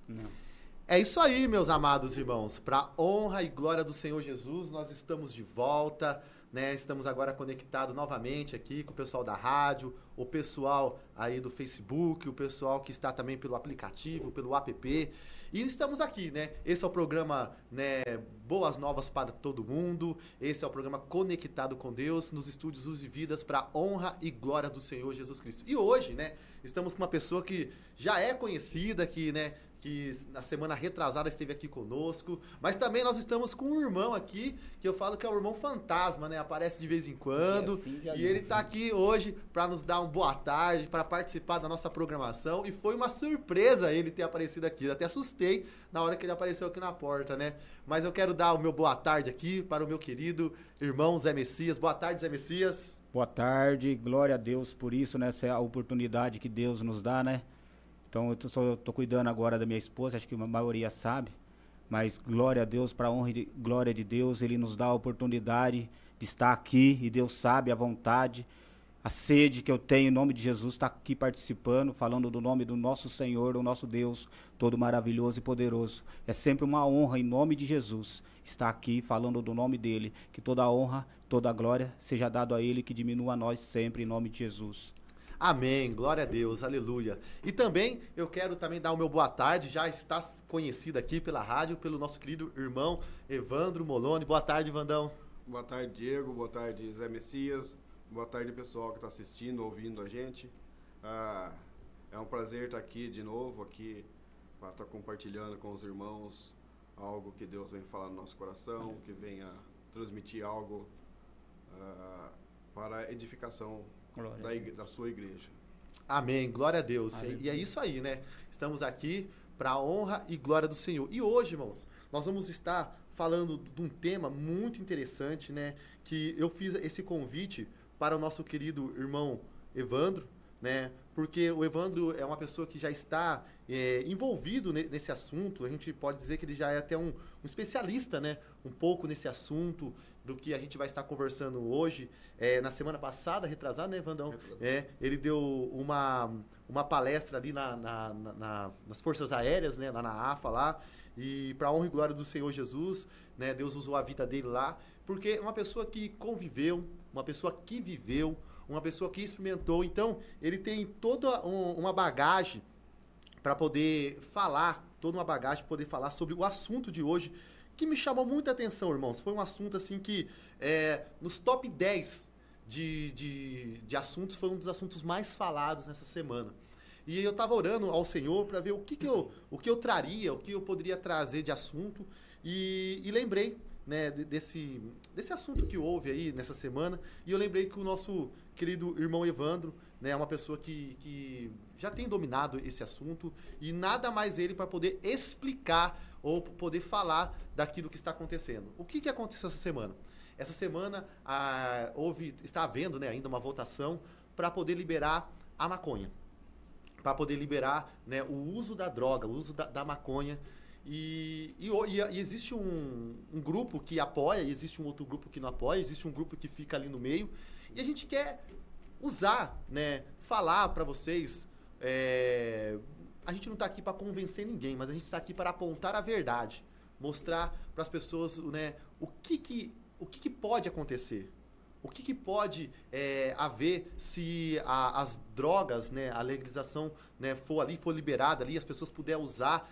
Não. É isso aí, meus amados irmãos. Para honra e glória do Senhor Jesus, nós estamos de volta, né? Estamos agora conectados novamente aqui com o pessoal da rádio, o pessoal aí do Facebook, o pessoal que está também pelo aplicativo, pelo app. E estamos aqui, né? Esse é o programa, né, Boas Novas para todo mundo. Esse é o programa Conectado com Deus, nos estúdios Luz e Vidas, para honra e glória do Senhor Jesus Cristo. E hoje, né, estamos com uma pessoa que já é conhecida, que na semana retrasada esteve aqui conosco, mas também nós estamos com um irmão aqui, que eu falo que é um irmão fantasma, né? Aparece de vez em quando, e ele está aqui hoje para nos dar uma boa tarde, para participar da nossa programação, e foi uma surpresa ele ter aparecido aqui. Eu até assustei na hora que ele apareceu aqui na porta, né? Mas eu quero dar o meu boa tarde aqui para o meu querido irmão Zé Messias. Boa tarde, Zé Messias. Boa tarde, glória a Deus por isso, né? Essa é a oportunidade que Deus nos dá, né? Então, eu tô cuidando agora da minha esposa, acho que a maioria sabe, mas glória a Deus, para a honra e glória de Deus, Ele nos dá a oportunidade de estar aqui, e Deus sabe a vontade, a sede que eu tenho em nome de Jesus, está aqui participando, falando do nome do nosso Senhor, do nosso Deus, todo maravilhoso e poderoso. É sempre uma honra em nome de Jesus estar aqui falando do nome dEle, que toda a honra, toda a glória seja dado a Ele, que diminua a nós sempre em nome de Jesus. Amém, glória a Deus, aleluia. E também eu quero também dar o meu boa tarde, já está conhecido aqui pela rádio, pelo nosso querido irmão Evandro Moloni. Boa tarde, Vandão. Boa tarde, Diego. Boa tarde, Zé Messias. Boa tarde, pessoal que está assistindo, ouvindo a gente. É um prazer estar aqui de novo, aqui para estar compartilhando com os irmãos algo que Deus vem falar no nosso coração, que venha transmitir algo para a edificação da sua igreja. Amém, glória a Deus. E é isso aí, né? Estamos aqui para a honra e glória do Senhor. E hoje, irmãos, nós vamos estar falando de um tema muito interessante, né? Que eu fiz esse convite para o nosso querido irmão Evandro, né? Porque o Evandro é uma pessoa que já está envolvido nesse assunto. A gente pode dizer que ele já é até um especialista, né? Um pouco nesse assunto do que a gente vai estar conversando hoje. Na semana passada, retrasada, né, Vandão? Ele deu uma palestra ali nas Forças Aéreas, né? Lá na AFA, lá. E para a honra e glória do Senhor Jesus, né? Deus usou a vida dele lá. Porque é uma pessoa que conviveu, uma pessoa que viveu, uma pessoa que experimentou. Então, ele tem toda uma bagagem para poder falar, sobre o assunto de hoje, que me chamou muita atenção, irmãos. Foi um assunto, assim, que nos top 10 de assuntos, foi um dos assuntos mais falados nessa semana. E eu estava orando ao Senhor para ver o que eu traria, o que eu poderia trazer de assunto, e lembrei, né, desse assunto que houve aí nessa semana, e eu lembrei que o nosso querido irmão Evandro, né, é uma pessoa que já tem dominado esse assunto, e nada mais ele para poder explicar ou poder falar daquilo que está acontecendo. O que aconteceu essa semana? Essa semana está havendo, né, ainda uma votação para poder liberar a maconha, para poder liberar, né, o uso da droga, o uso da maconha. E existe um grupo que apoia, e existe um outro grupo que não apoia, existe um grupo que fica ali no meio. E a gente quer usar, né, falar para vocês. A gente não está aqui para convencer ninguém, mas a gente está aqui para apontar a verdade. Mostrar para as pessoas, né, o que pode acontecer. O que pode haver se as drogas, né, a legalização, né, for liberada ali, as pessoas puderem usar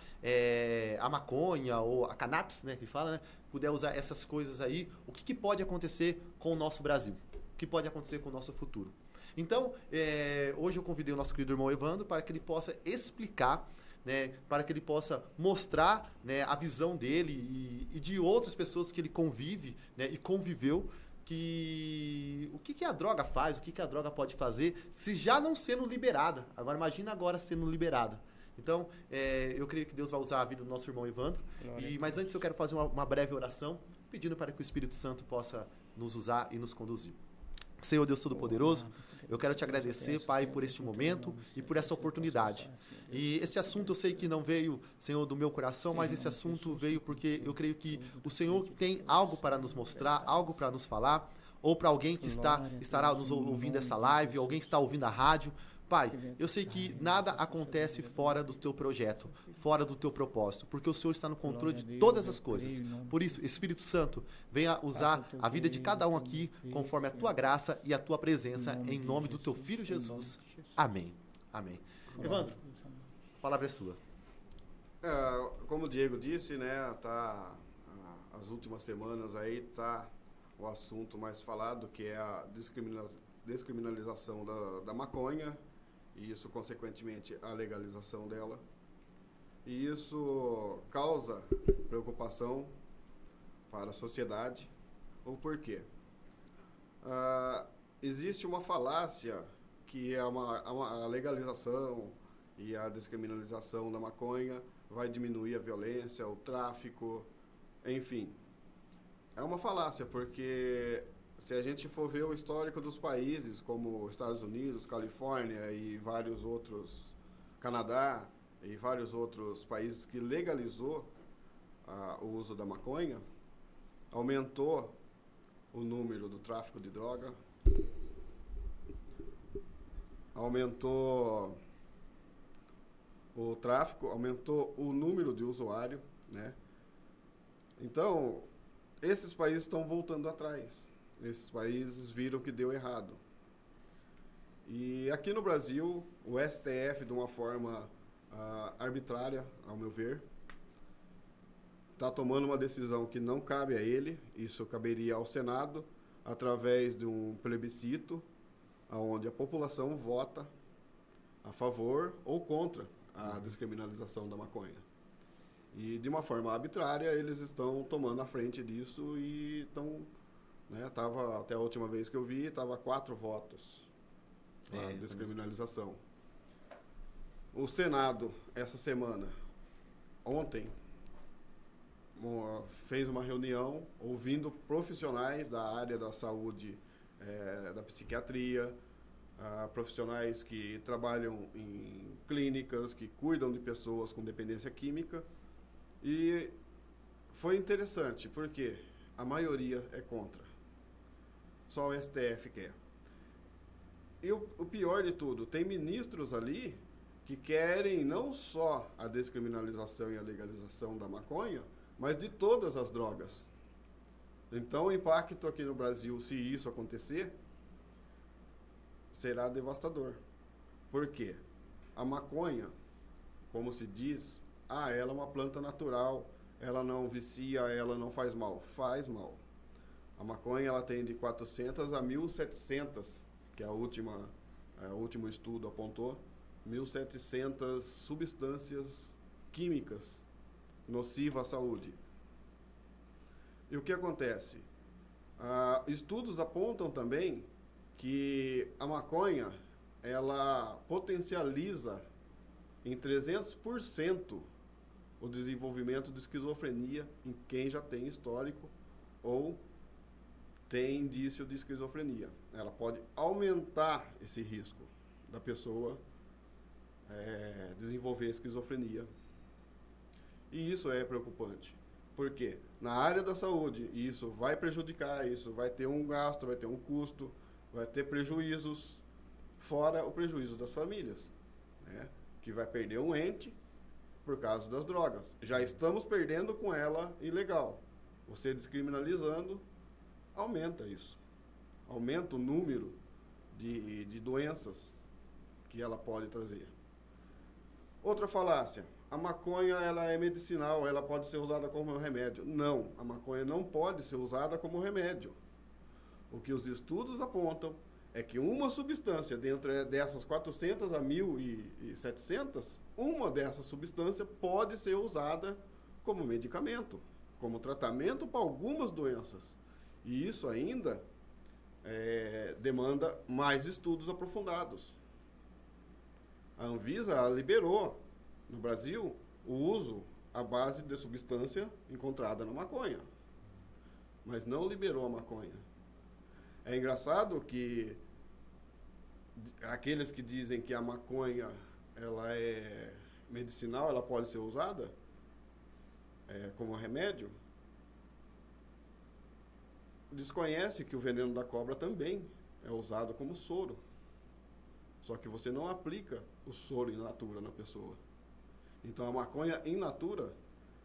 a maconha ou a cannabis, né, que fala, né, puder usar essas coisas aí, o que pode acontecer com o nosso Brasil? O que pode acontecer com o nosso futuro? Então, hoje eu convidei o nosso querido irmão Evandro para que ele possa explicar, né, para que ele possa mostrar, né, a visão dele e de outras pessoas que ele convive, né, e conviveu, o que a droga faz, o que a droga pode fazer, se já não sendo liberada. Agora, imagina agora sendo liberada. Então, eu creio que Deus vai usar a vida do nosso irmão Evandro. Mas antes eu quero fazer uma breve oração, pedindo para que o Espírito Santo possa nos usar e nos conduzir. Senhor Deus Todo-Poderoso, eu quero te agradecer, Pai, por este momento e por essa oportunidade. E esse assunto eu sei que não veio, Senhor, do meu coração, mas esse assunto veio porque eu creio que o Senhor tem algo para nos mostrar, algo para nos falar, ou para alguém que estará nos ouvindo essa live, alguém que está ouvindo a rádio, Pai, eu sei que nada acontece fora do teu projeto, fora do teu propósito, porque o Senhor está no controle de todas as coisas. Por isso, Espírito Santo, venha usar a vida de cada um aqui conforme a tua graça e a tua presença, em nome do teu Filho Jesus. Amém. Amém. Evandro, a palavra é sua. Como o Diego disse, né, as últimas semanas aí tá o assunto mais falado, que é a descriminalização da maconha, e isso, consequentemente, a legalização dela. E isso causa preocupação para a sociedade. O porquê? Existe uma falácia que é a legalização e a descriminalização da maconha vai diminuir a violência, o tráfico, enfim. É uma falácia, porque se a gente for ver o histórico dos países, como Estados Unidos, Califórnia e vários outros, Canadá e vários outros países que legalizou o uso da maconha, aumentou o número do tráfico de droga, aumentou o tráfico, aumentou o número de usuário, né? Então, esses países estão voltando atrás. Esses países viram que deu errado. E aqui no Brasil, o STF, de uma forma arbitrária, ao meu ver, está tomando uma decisão que não cabe a ele. Isso caberia ao Senado, através de um plebiscito, onde a população vota a favor ou contra a descriminalização da maconha. E, de uma forma arbitrária, eles estão tomando a frente disso e estão... Né, até a última vez que eu vi, estava 4 votos a descriminalização. O Senado, essa semana, ontem, fez uma reunião ouvindo profissionais da área da saúde, da psiquiatria, profissionais que trabalham em clínicas, que cuidam de pessoas com dependência química. E foi interessante, porque a maioria é contra. Só o STF quer. E o pior de tudo, tem ministros ali que querem não só a descriminalização e a legalização da maconha, mas de todas as drogas. Então, o impacto aqui no Brasil, se isso acontecer, será devastador. Por quê? A maconha, como se diz, ela é uma planta natural, ela não vicia, ela não faz mal. Faz mal. A maconha, ela tem de 400 a 1.700, que é o último estudo apontou, 1.700 substâncias químicas nocivas à saúde. E o que acontece? Estudos apontam também que a maconha, ela potencializa em 300% o desenvolvimento de esquizofrenia em quem já tem histórico ou tem indício de esquizofrenia. Ela pode aumentar esse risco da pessoa desenvolver esquizofrenia. E isso é preocupante. Por quê? Na área da saúde, isso vai prejudicar, isso vai ter um gasto, vai ter um custo, vai ter prejuízos, fora o prejuízo das famílias, né? Que vai perder um ente por causa das drogas. Já estamos perdendo com ela ilegal. Você descriminalizando, aumenta isso. Aumenta o número de doenças que ela pode trazer. Outra falácia. A maconha, ela é medicinal, ela pode ser usada como remédio. Não, a maconha não pode ser usada como remédio. O que os estudos apontam é que uma substância, dentro dessas 400 a 1.700, uma dessas substâncias pode ser usada como medicamento, como tratamento para algumas doenças. E isso ainda demanda mais estudos aprofundados. A Anvisa liberou no Brasil o uso à base de substância encontrada na maconha, mas não liberou a maconha. É engraçado que aqueles que dizem que a maconha ela é medicinal, ela pode ser usada como remédio, desconhece que o veneno da cobra também é usado como soro. Só que você não aplica o soro in natura na pessoa. Então a maconha in natura,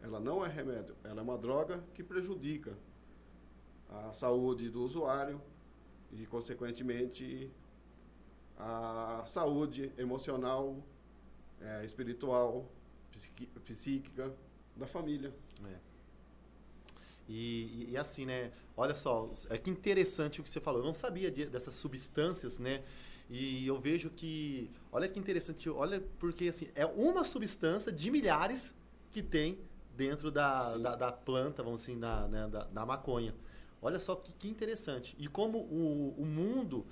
ela não é remédio, ela é uma droga que prejudica a saúde do usuário e, consequentemente, a saúde emocional, espiritual, psíquica da família. E assim, né? Olha só, que interessante o que você falou. Eu não sabia dessas substâncias, né? E eu vejo que, olha que interessante, olha, porque assim, é uma substância de milhares que tem dentro da planta, vamos assim, da maconha. Olha só que interessante. E como o mundo,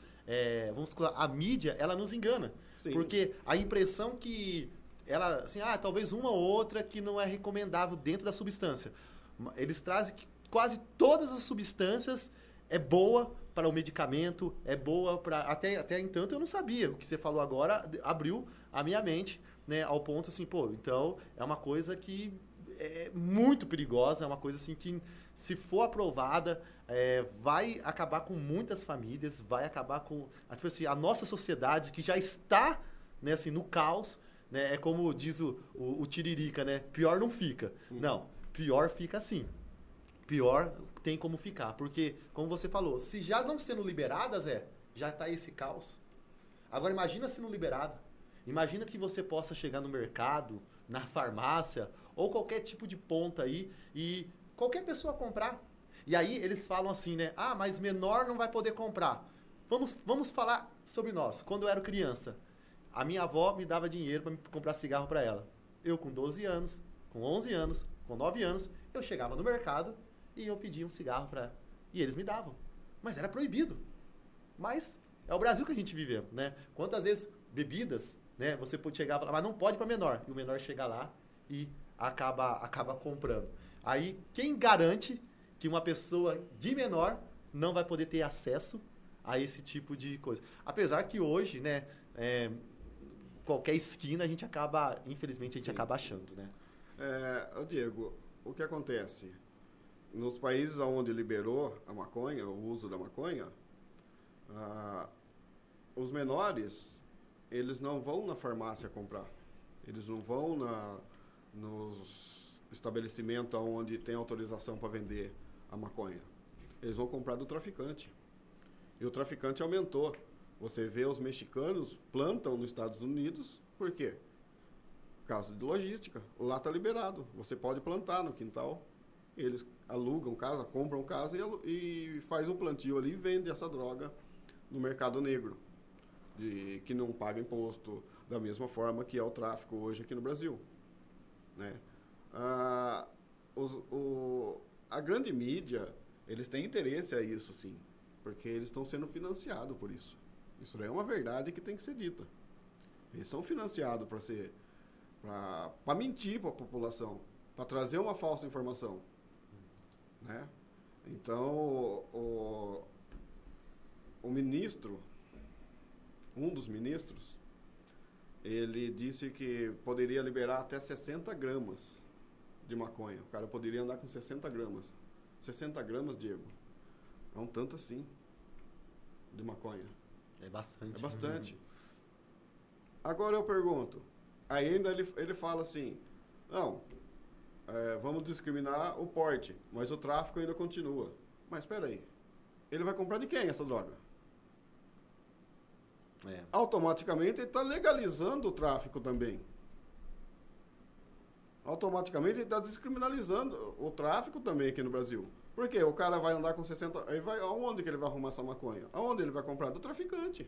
vamos falar, a mídia, ela nos engana. Sim. Porque a impressão que ela, assim, talvez uma ou outra que não é recomendável dentro da substância. Eles trazem que quase todas as substâncias é boa para o medicamento, é boa para... Até entanto eu não sabia. O que você falou agora abriu a minha mente, né, ao ponto assim, então é uma coisa que é muito perigosa, é uma coisa assim que, se for aprovada, vai acabar com muitas famílias, vai acabar com tipo assim, a nossa sociedade, que já está, né, assim, no caos, né, é como diz o Tiririca, né, pior não fica. Não, pior fica assim. Pior tem como ficar. Porque, como você falou, se já não sendo liberadas, já está esse caos. Agora, imagina sendo liberado. Imagina que você possa chegar no mercado, na farmácia, ou qualquer tipo de ponta aí, e qualquer pessoa comprar. E aí eles falam assim, né? Mas menor não vai poder comprar. Vamos falar sobre nós. Quando eu era criança, a minha avó me dava dinheiro para comprar cigarro para ela. Eu, com 12 anos, com 11 anos, com 9 anos, eu chegava no mercado e eu pedia um cigarro para ela. E eles me davam. Mas era proibido. Mas é o Brasil que a gente vive, né? Quantas vezes bebidas, né? Você pode chegar e falar, mas não pode para menor. E o menor chega lá e acaba comprando. Aí, quem garante que uma pessoa de menor não vai poder ter acesso a esse tipo de coisa? Apesar que hoje, né, qualquer esquina a gente acaba, infelizmente, a gente acaba achando, né? Diego, o que acontece? Nos países onde liberou a maconha, o uso da maconha, os menores, eles não vão na farmácia comprar. Eles não vão nos estabelecimentos onde tem autorização para vender a maconha. Eles vão comprar do traficante. E o traficante aumentou. Você vê os mexicanos plantam nos Estados Unidos, por quê? Caso de logística. Lá está liberado. Você pode plantar no quintal. Eles alugam casa, compram casa e faz um plantio ali e vende essa droga no mercado negro, que não paga imposto, da mesma forma que é o tráfico hoje aqui no Brasil, né? A grande mídia, eles têm interesse a isso, sim, porque eles estão sendo financiados por isso. Isso é uma verdade que tem que ser dita. Eles são financiados para mentir para a população, para trazer uma falsa informação, né? Então, o ministro, um dos ministros, ele disse que poderia liberar até 60 gramas de maconha. O cara poderia andar com 60 gramas. 60 gramas, Diego, é um tanto assim de maconha. É bastante. É bastante. Agora eu pergunto, aí ainda ele fala assim, não, vamos discriminar o porte, mas o tráfico ainda continua. Mas espera aí, ele vai comprar de quem essa droga? Automaticamente ele está legalizando o tráfico também. Automaticamente ele está descriminalizando o tráfico também aqui no Brasil. Por quê? O cara vai andar com 60... Aonde que ele vai arrumar essa maconha? Aonde ele vai comprar? Do traficante.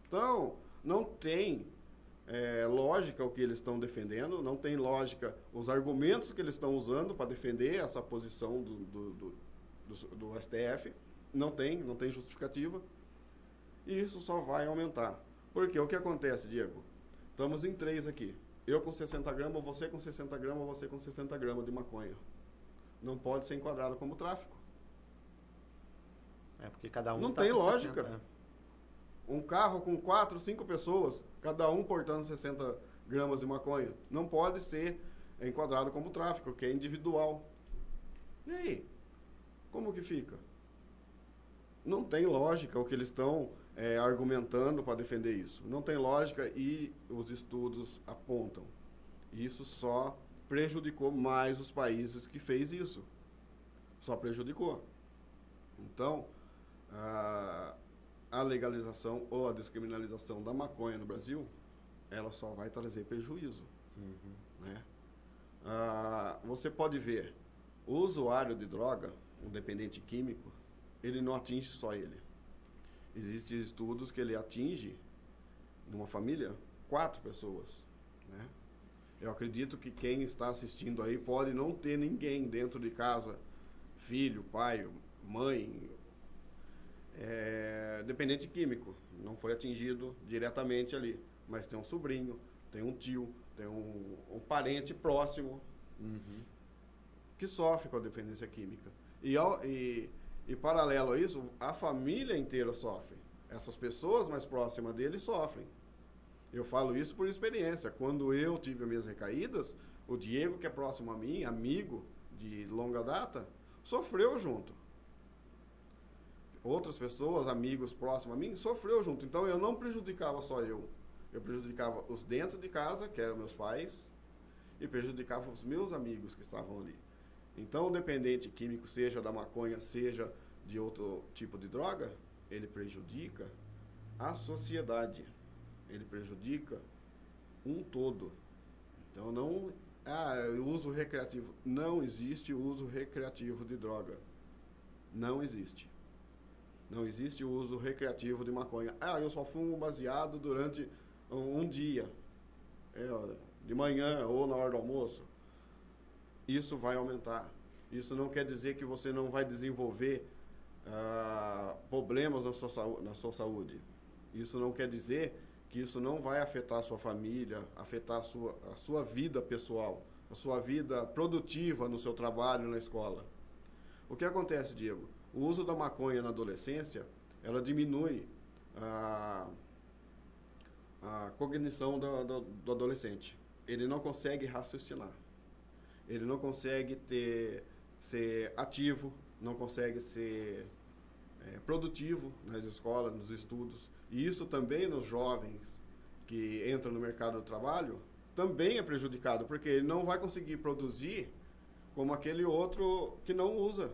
Então, não tem lógica o que eles estão defendendo, não tem lógica os argumentos que eles estão usando para defender essa posição do STF. Não tem justificativa. E isso só vai aumentar. Porque o que acontece, Diego? Estamos em 3 aqui. Eu com 60 gramas, você com 60 gramas, você com 60 gramas de maconha. Não pode ser enquadrado como tráfico. Porque cada um não tem lógica. 60, Um carro com 4, 5 pessoas, cada um portando 60 gramas de maconha. Não pode ser enquadrado como tráfico, que é individual. E aí? Como que fica? Não tem lógica o que eles estão argumentando para defender isso. Não tem lógica e os estudos apontam. Isso só prejudicou mais os países que fez isso. Só prejudicou. Então, a legalização ou a descriminalização da maconha no Brasil, ela só vai trazer prejuízo. Né? Você pode ver, o usuário de droga, um dependente químico, ele não atinge só ele. Existem estudos que ele atinge, numa família, 4 pessoas. Né? Eu acredito que quem está assistindo aí pode não ter ninguém dentro de casa, filho, pai, mãe, dependente químico, não foi atingido diretamente ali, mas tem um sobrinho, tem um tio, tem um parente próximo que sofre com a dependência química. E paralelo a isso, a família inteira sofre. Essas pessoas mais próximas dele sofrem. Eu falo isso por experiência. Quando eu tive as minhas recaídas, o Diego, que é próximo a mim, amigo de longa data, sofreu junto. Outras pessoas, amigos próximos a mim, sofreu junto. Então eu não prejudicava só eu. Eu prejudicava os dentro de casa, que eram meus pais, e prejudicava os meus amigos que estavam ali. Então o dependente químico, seja da maconha, seja de outro tipo de droga, ele prejudica a sociedade. Ele prejudica um todo. Então não... uso recreativo. Não existe uso recreativo de droga. Não existe. Não existe o uso recreativo de maconha. Eu só fumo baseado durante um dia. De manhã ou na hora do almoço. Isso vai aumentar. Isso não quer dizer que você não vai desenvolver problemas na sua saúde. Isso não quer dizer que isso não vai afetar a sua família, afetar a sua vida pessoal, a sua vida produtiva no seu trabalho, na escola. O que acontece, Diego? O uso da maconha na adolescência, ela diminui a cognição do adolescente. Ele não consegue raciocinar. Ele não consegue ser ativo, não consegue ser produtivo nas escolas, nos estudos. E isso também nos jovens que entram no mercado do trabalho, também é prejudicado, porque ele não vai conseguir produzir como aquele outro que não usa.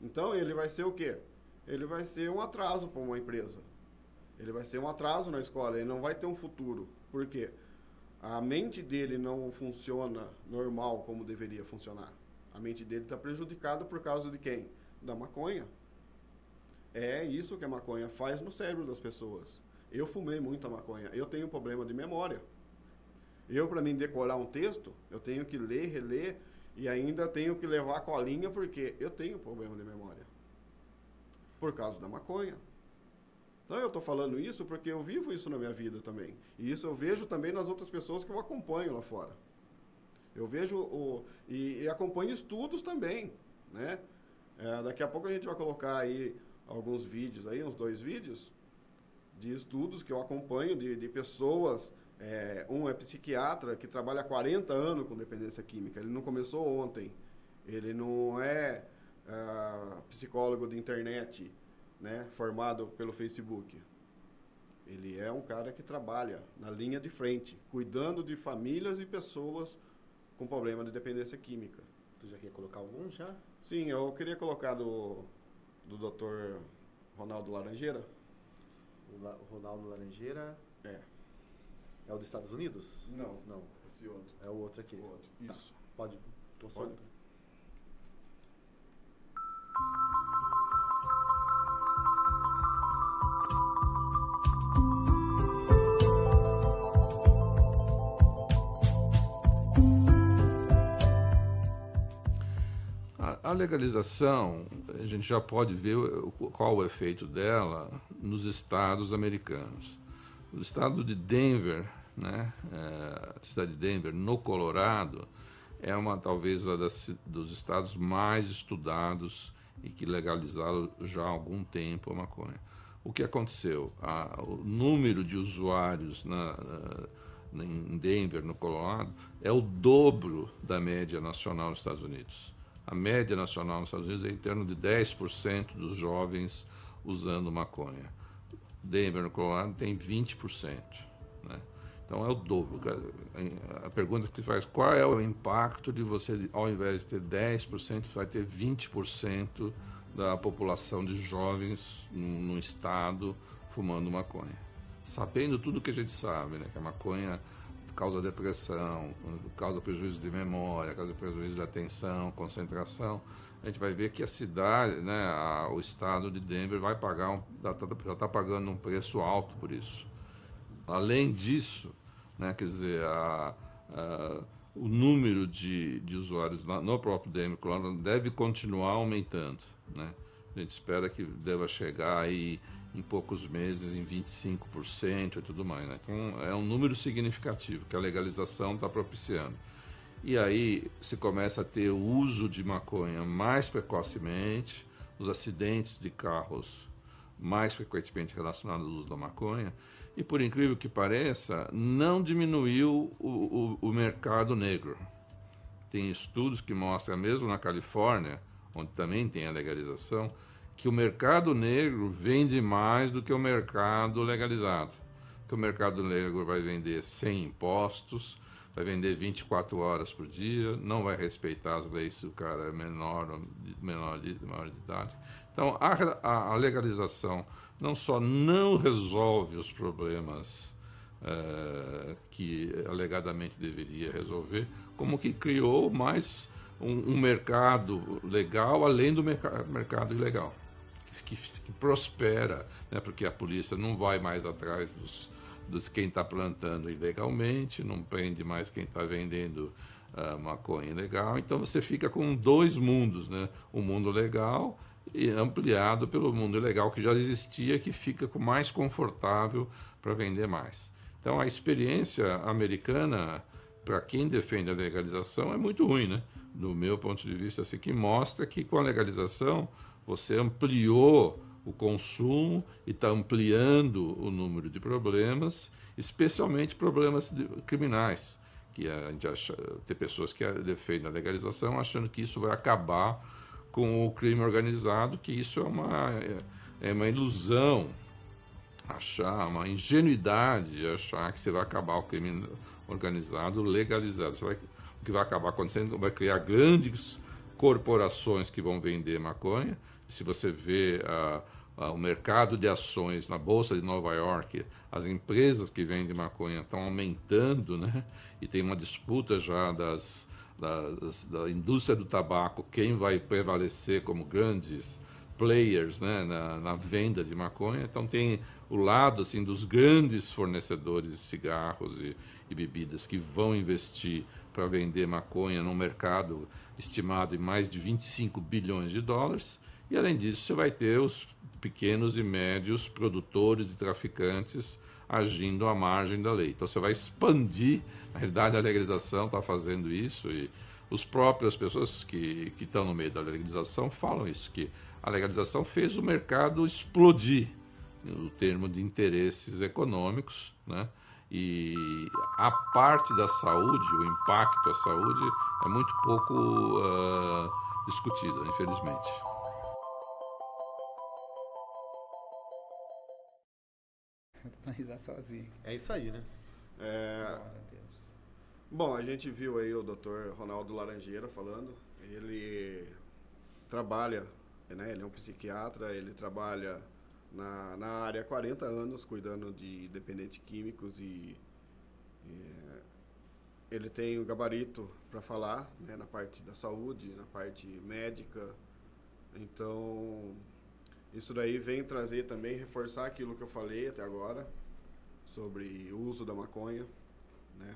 Então ele vai ser o quê? Ele vai ser um atraso para uma empresa. Ele vai ser um atraso na escola, ele não vai ter um futuro. Por quê? A mente dele não funciona normal como deveria funcionar. A mente dele está prejudicada por causa de quem? Da maconha. É isso que a maconha faz no cérebro das pessoas. Eu fumei muita maconha. Eu tenho problema de memória. Para mim decorar um texto, eu tenho que ler, reler, e ainda tenho que levar a colinha, porque eu tenho problema de memória. Por causa da maconha. Então eu estou falando isso porque eu vivo isso na minha vida também. E isso eu vejo também nas outras pessoas que eu acompanho lá fora. Eu vejo e acompanho estudos também, né? Daqui a pouco a gente vai colocar aí alguns vídeos, aí, uns 2 vídeos, de estudos que eu acompanho de pessoas. Um é psiquiatra que trabalha há 40 anos com dependência química. Ele não começou ontem. Ele não é psicólogo de internet, né, formado pelo Facebook. Ele é um cara que trabalha na linha de frente, cuidando de famílias e pessoas com problema de dependência química. Tu já quer colocar algum já? Sim, eu queria colocar do Dr. Ronaldo Laranjeira. O Ronaldo Laranjeira? É o dos Estados Unidos? Não. Não. Esse outro. É o outro aqui. O outro. Tá. Isso. Pode. Pode. A legalização, a gente já pode ver qual o efeito dela nos estados americanos. O estado de Denver, né, a cidade de Denver, no Colorado, é talvez dos estados mais estudados e que legalizaram já há algum tempo a maconha. O que aconteceu? O número de usuários em Denver, no Colorado, é o dobro da média nacional nos Estados Unidos. A média nacional nos Estados Unidos é em torno de 10% dos jovens usando maconha. Denver, no Colorado, tem 20%. Né? Então é o dobro. A pergunta que se faz, qual é o impacto de você, ao invés de ter 10%, vai ter 20% da população de jovens no estado fumando maconha? Sabendo tudo que a gente sabe, né? Que a maconha causa depressão, causa prejuízo de memória, causa prejuízo de atenção, concentração, a gente vai ver que a cidade, né, o estado de Denver vai pagar, já está pagando um preço alto por isso. Além disso, né, quer dizer, o número de usuários no próprio Denver deve continuar aumentando. Né? A gente espera que deva chegar aí em poucos meses em 25% e tudo mais. Né? Então, é um número significativo que a legalização está propiciando. E aí se começa a ter o uso de maconha mais precocemente, os acidentes de carros mais frequentemente relacionados ao uso da maconha, e por incrível que pareça, não diminuiu o mercado negro. Tem estudos que mostram, mesmo na Califórnia, onde também tem a legalização, que o mercado negro vende mais do que o mercado legalizado. Que o mercado negro vai vender sem impostos, vai vender 24 horas por dia, não vai respeitar as leis se o cara é menor de idade. Então, a legalização não só não resolve os problemas que alegadamente deveria resolver, como que criou mais um mercado legal além do mercado ilegal, que prospera, né, porque a polícia não vai mais atrás dos quem está plantando ilegalmente, não prende mais quem está vendendo maconha ilegal. Então você fica com dois mundos, né? O mundo legal e ampliado pelo mundo ilegal que já existia, que fica mais confortável para vender mais. Então a experiência americana, para quem defende a legalização, é muito ruim, né? Do meu ponto de vista, assim, que mostra que com a legalização você ampliou o consumo e está ampliando o número de problemas, especialmente problemas problemas que a gente tem pessoas que defendem a legalização achando que isso vai acabar com o crime organizado, que isso é uma ilusão, uma ingenuidade achar que você vai acabar o crime organizado legalizado. O que vai acabar acontecendo vai criar grandes corporações que vão vender maconha. Se você vê o mercado de ações na Bolsa de Nova York, as empresas que vendem maconha estão aumentando, né? E tem uma disputa já da indústria do tabaco, quem vai prevalecer como grandes players, né, na venda de maconha. Então tem o lado assim, dos grandes fornecedores de cigarros e bebidas que vão investir para vender maconha num mercado estimado em mais de 25 bilhões de dólares. E, além disso, você vai ter os pequenos e médios produtores e traficantes agindo à margem da lei. Então, você vai expandir. Na realidade, a legalização está fazendo isso e as próprias pessoas que estão no meio da legalização falam isso, que a legalização fez o mercado explodir, no termo de interesses econômicos, né? E a parte da saúde, o impacto à saúde, é muito pouco discutida, infelizmente. Sozinho. É isso aí, né? Bom, a gente viu aí o Dr. Ronaldo Laranjeira falando. Ele trabalha, né? Ele é um psiquiatra, ele trabalha na área há 40 anos, cuidando de dependentes químicos e ele tem o gabarito para falar, né, na parte da saúde, na parte médica. Então, isso daí vem trazer também, reforçar aquilo que eu falei até agora, sobre o uso da maconha, né?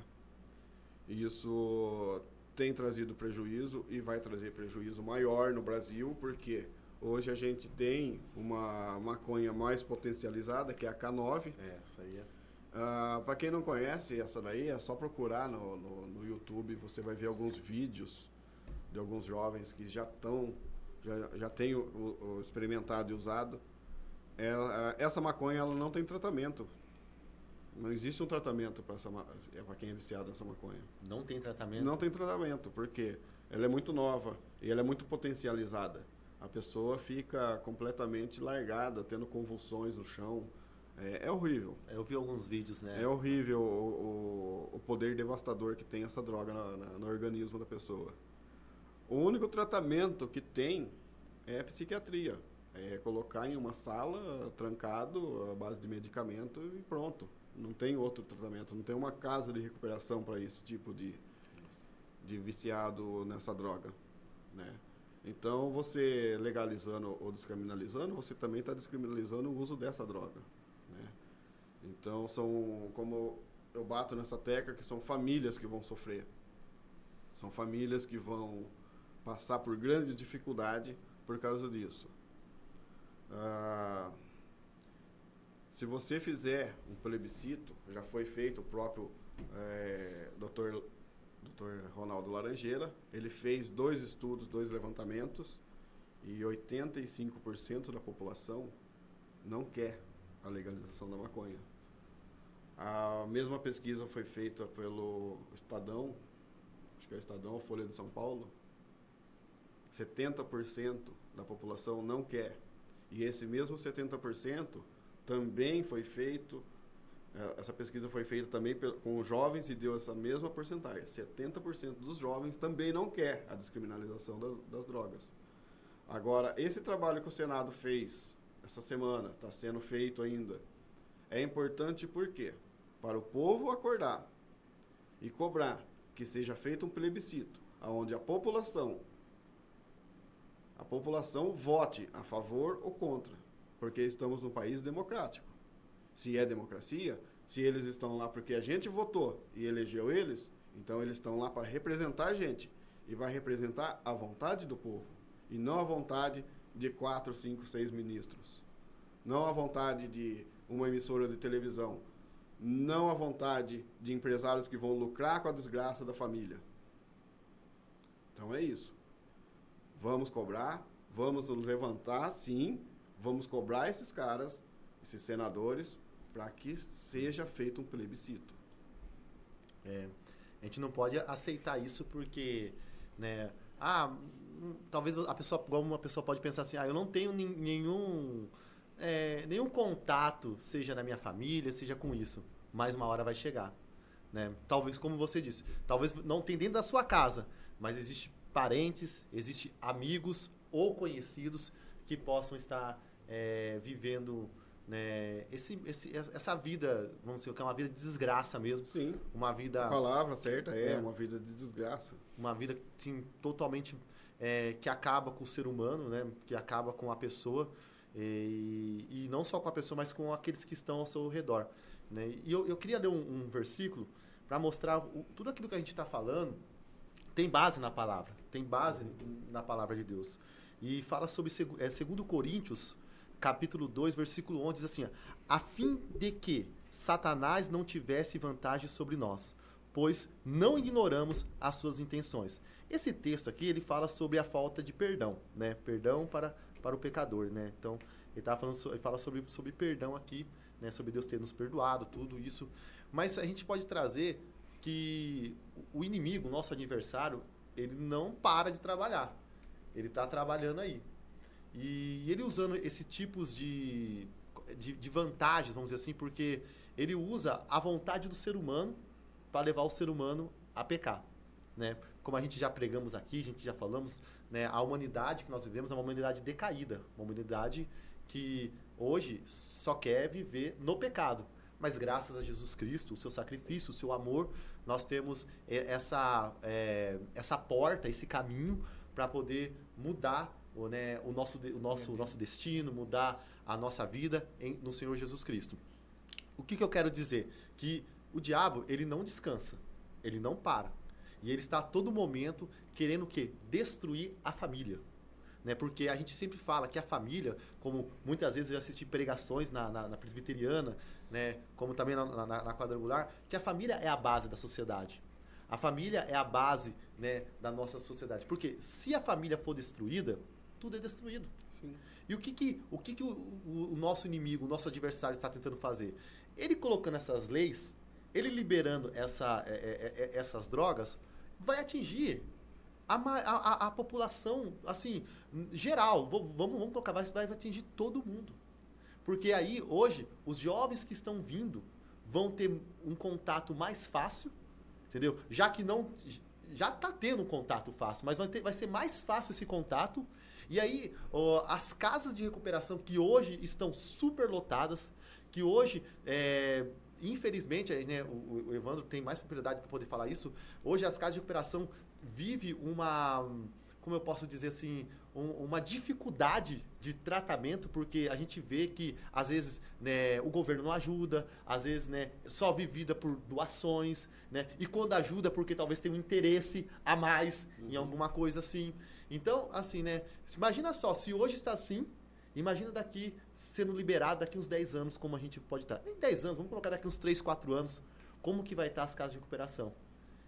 E isso tem trazido prejuízo e vai trazer prejuízo maior no Brasil, porque hoje a gente tem uma maconha mais potencializada, que é a K9. Essa aí é. Para quem não conhece, essa daí é só procurar no YouTube, você vai ver alguns vídeos de alguns jovens que já têm o experimentado e usado. Essa maconha ela não tem tratamento. Não existe um tratamento para quem é viciado nessa maconha. Não tem tratamento? Não tem tratamento, porque ela é muito nova e ela é muito potencializada. A pessoa fica completamente largada, tendo convulsões no chão, É horrível. Eu vi alguns vídeos, né? É horrível o poder devastador que tem essa droga no organismo da pessoa. O único tratamento que tem é a psiquiatria. É colocar em uma sala, trancado, à base de medicamento e pronto. Não tem outro tratamento, não tem uma casa de recuperação para esse tipo de viciado nessa droga, né? Então, você legalizando ou descriminalizando, você também está descriminalizando o uso dessa droga, né? Então, como eu bato nessa tecla, que são famílias que vão sofrer. São famílias que vão passar por grande dificuldade por causa disso. Se você fizer um plebiscito, já foi feito, o próprio Dr. Ronaldo Laranjeira, ele fez 2 estudos, 2 levantamentos, e 85% da população não quer a legalização da maconha. A mesma pesquisa foi feita pelo Estadão, acho que é o Estadão, a Folha de São Paulo. 70% da população não quer. E esse mesmo 70% também foi feito, essa pesquisa foi feita também com jovens e deu essa mesma porcentagem. 70% dos jovens também não quer a descriminalização das drogas. Agora, esse trabalho que o Senado fez essa semana, está sendo feito ainda, é importante por quê? Para o povo acordar e cobrar que seja feito um plebiscito, onde a população vote a favor ou contra, porque estamos num país democrático. Se é democracia, se eles estão lá porque a gente votou e elegeu eles, então eles estão lá para representar a gente, e vai representar a vontade do povo, e não a vontade de 4, 5, 6 ministros, não a vontade de uma emissora de televisão, não a vontade de empresários que vão lucrar com a desgraça da família. Então é isso. Vamos cobrar, vamos nos levantar, sim, vamos cobrar esses caras, esses senadores, para que seja feito um plebiscito. A gente não pode aceitar isso porque, né, talvez a pessoa, uma pessoa pode pensar assim, eu não tenho nenhum contato, seja na minha família, seja com isso, mas uma hora vai chegar, né? Talvez, como você disse, talvez não tem dentro da sua casa, mas existe parentes, existe amigos ou conhecidos que possam estar vivendo, né, essa vida, vamos dizer, que é uma vida de desgraça mesmo. Sim. Uma vida... A palavra certa uma vida de desgraça. Uma vida, sim, totalmente que acaba com o ser humano, né, que acaba com a pessoa, e não só com a pessoa, mas com aqueles que estão ao seu redor, né? E eu queria ler um versículo para mostrar tudo aquilo que a gente está falando tem base na palavra, tem base na palavra de Deus. E fala sobre 2 Coríntios, capítulo 2, versículo 11, diz assim, a fim de que Satanás não tivesse vantagem sobre nós, pois não ignoramos as suas intenções. Esse texto aqui, ele fala sobre a falta de perdão, né? Perdão para o pecador, né? Então, ele fala sobre perdão aqui, né? Sobre Deus ter nos perdoado, tudo isso. Mas a gente pode trazer que o inimigo, o nosso adversário, ele não para de trabalhar. Ele está trabalhando aí. E ele usando esses tipos de vantagens, vamos dizer assim, porque ele usa a vontade do ser humano para levar o ser humano a pecar, né? Como a gente já pregamos aqui, a gente já falamos, né, a humanidade que nós vivemos é uma humanidade decaída, uma humanidade que hoje só quer viver no pecado. Mas graças a Jesus Cristo, o seu sacrifício, o seu amor, nós temos essa porta, esse caminho para poder mudar o nosso destino, mudar a nossa vida no Senhor Jesus Cristo. O que eu quero dizer? Que o diabo, ele não descansa, ele não para. E ele está a todo momento querendo o quê? Destruir a família. Né? Porque a gente sempre fala que a família, como muitas vezes eu já assisti pregações na presbiteriana, né? Como também na quadrangular, que a família é a base da sociedade. A família é a base, né, da nossa sociedade. Porque se a família for destruída, tudo é destruído. Sim. E o que o nosso inimigo, o nosso adversário está tentando fazer? Ele colocando essas leis, ele liberando essas drogas, vai atingir a população, assim, geral. Vamos colocar, vai atingir todo mundo. Porque aí, hoje, os jovens que estão vindo vão ter um contato mais fácil, entendeu? Já que não... Já está tendo um contato fácil, mas vai ser mais fácil esse contato. E aí, as casas de recuperação que hoje estão super lotadas, que hoje, infelizmente, né, o Evandro tem mais propriedade para poder falar isso, hoje as casas de recuperação vivem uma, como eu posso dizer assim, uma dificuldade de tratamento, porque a gente vê que, às vezes, né, o governo não ajuda, às vezes, né, só vivida por doações, né, e quando ajuda porque talvez tenha um interesse a mais em alguma coisa assim. Então, assim, né, imagina só, se hoje está assim, imagina daqui sendo liberado daqui uns 10 anos, como a gente pode estar. Nem 10 anos, vamos colocar daqui uns 3, 4 anos, como que vai estar as casas de recuperação,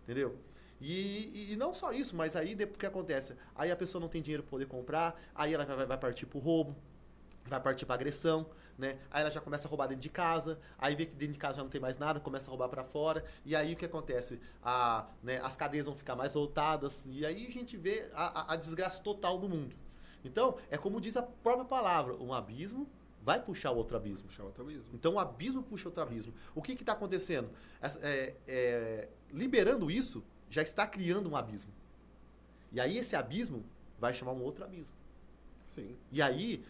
entendeu? E não só isso, mas aí depois o que acontece? Aí a pessoa não tem dinheiro para poder comprar, aí ela vai partir para o roubo, vai partir para agressão, né? Aí ela já começa a roubar dentro de casa, aí vê que dentro de casa já não tem mais nada, começa a roubar para fora, e aí o que acontece? Né, as cadeias vão ficar mais lotadas, e aí a gente vê a desgraça total do mundo. Então, é como diz a própria palavra, um abismo vai puxar o outro abismo. Então, o abismo puxa outro abismo. O que está acontecendo? Liberando isso, já está criando um abismo. E aí esse abismo vai chamar um outro abismo. Sim. E aí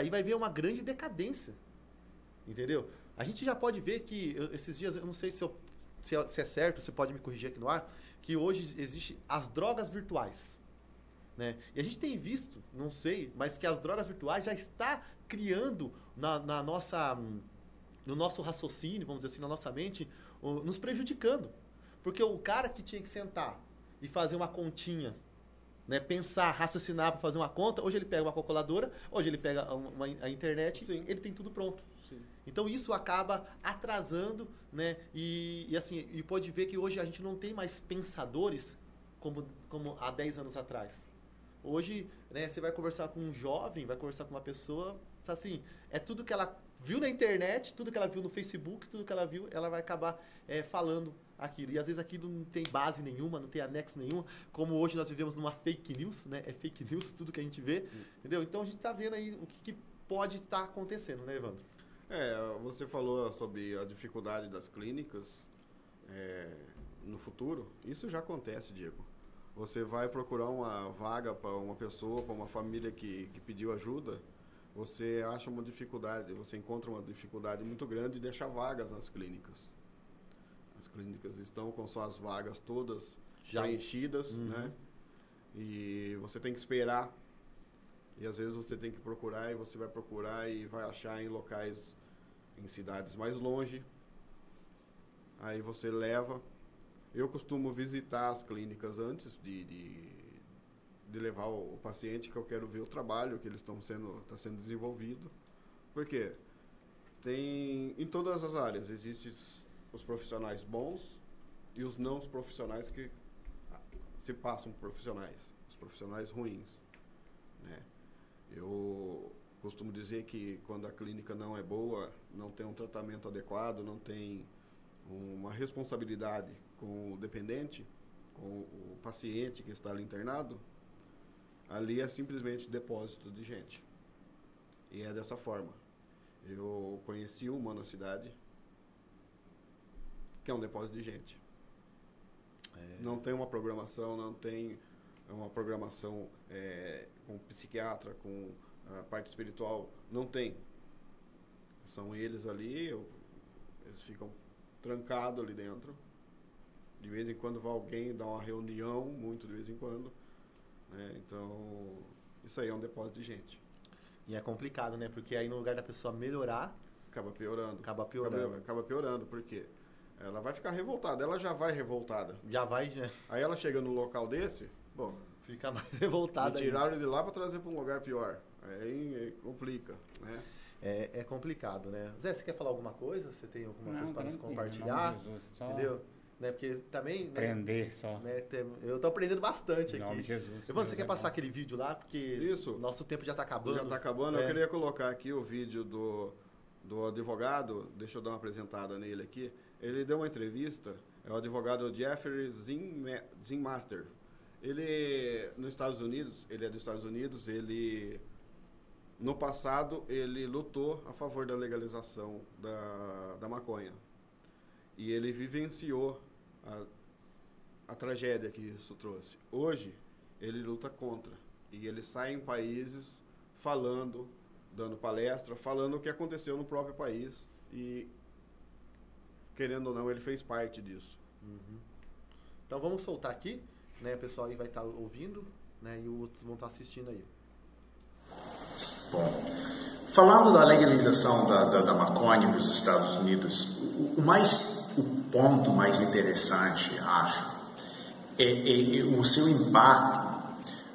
vai ver uma grande decadência. Entendeu? A gente já pode ver que, esses dias, eu não sei se é certo, você pode me corrigir aqui no ar, que hoje existe as drogas virtuais. Né? E a gente tem visto, não sei, mas que as drogas virtuais já está criando no nosso raciocínio, vamos dizer assim, na nossa mente, nos prejudicando. Porque o cara que tinha que sentar e fazer uma continha, né, pensar, raciocinar para fazer uma conta, hoje ele pega uma calculadora, hoje ele pega a internet, Sim. Ele tem tudo pronto. Sim. Então isso acaba atrasando, né? E pode ver que hoje a gente não tem mais pensadores como há 10 anos atrás. Hoje, né, você vai conversar com um jovem, vai conversar com uma pessoa, assim, é tudo que ela viu na internet, tudo que ela viu no Facebook, tudo que ela viu, ela vai acabar falando aquilo. E às vezes aquilo não tem base nenhuma, não tem anexo nenhum, como hoje nós vivemos numa fake news, né? É fake news tudo que a gente vê, entendeu? Então a gente está vendo aí o que pode estar acontecendo, né, Evandro? Você falou sobre a dificuldade das clínicas no futuro. Isso já acontece, Diego. Você vai procurar uma vaga para uma pessoa, para uma família que pediu ajuda, você acha uma dificuldade, você encontra uma dificuldade muito grande de deixar vagas nas clínicas. As clínicas estão com suas vagas todas já preenchidas, né? E você tem que esperar. E às vezes você tem que procurar, e você vai procurar e vai achar em locais, em cidades mais longe. Aí você leva. Eu costumo visitar as clínicas antes de levar o paciente, que eu quero ver o trabalho que eles está sendo desenvolvido. Por quê? Tem, em todas as áreas, existem os profissionais bons e os não profissionais que se passam por profissionais, os profissionais ruins, né? Eu costumo dizer que quando a clínica não é boa, não tem um tratamento adequado, não tem uma responsabilidade com o dependente, com o paciente que está ali internado, ali é simplesmente depósito de gente. E é dessa forma. Eu conheci uma na cidade, que é um depósito de gente. Não tem uma programação, não tem uma programação com psiquiatra, com a parte espiritual, não tem. São eles ali, eles ficam trancados ali dentro. De vez em quando vai alguém dar uma reunião, muito de vez em quando. Né? Então, isso aí é um depósito de gente. E é complicado, né? Porque aí no lugar da pessoa melhorar... Acaba piorando. Acaba piorando, por quê? Ela vai ficar revoltada, ela já vai revoltada. Já. Aí ela chega num local desse, bom... Fica mais revoltada. Me tiraram de lá para trazer para um lugar pior. Aí complica, né? É complicado, né? Zé, você quer falar alguma coisa? Você tem alguma coisa para nos compartilhar? Jesus, só entendeu? Né? Porque também... Aprender, né, só. Né, eu tô aprendendo bastante em nome aqui. de Jesus. Evandro, você quer passar aquele vídeo lá? Porque Isso. Nosso tempo já está acabando. Já está acabando. Eu queria colocar aqui o vídeo do advogado. Deixa eu dar uma apresentada nele aqui. Ele deu uma entrevista. É o advogado Jeffrey Zinmaster. Ele, nos Estados Unidos, ele é dos Estados Unidos, ele no passado, ele lutou a favor da legalização da maconha. E ele vivenciou a tragédia que isso trouxe. Hoje, ele luta contra. E ele sai em países falando, dando palestra, falando o que aconteceu no próprio país. E, querendo ou não, ele fez parte disso. Uhum. Então vamos soltar aqui, né? O pessoal aí vai estar ouvindo, né? E os outros vão estar assistindo aí. Bom, falando da legalização da maconha nos Estados Unidos, o ponto mais interessante, acho, é o seu impacto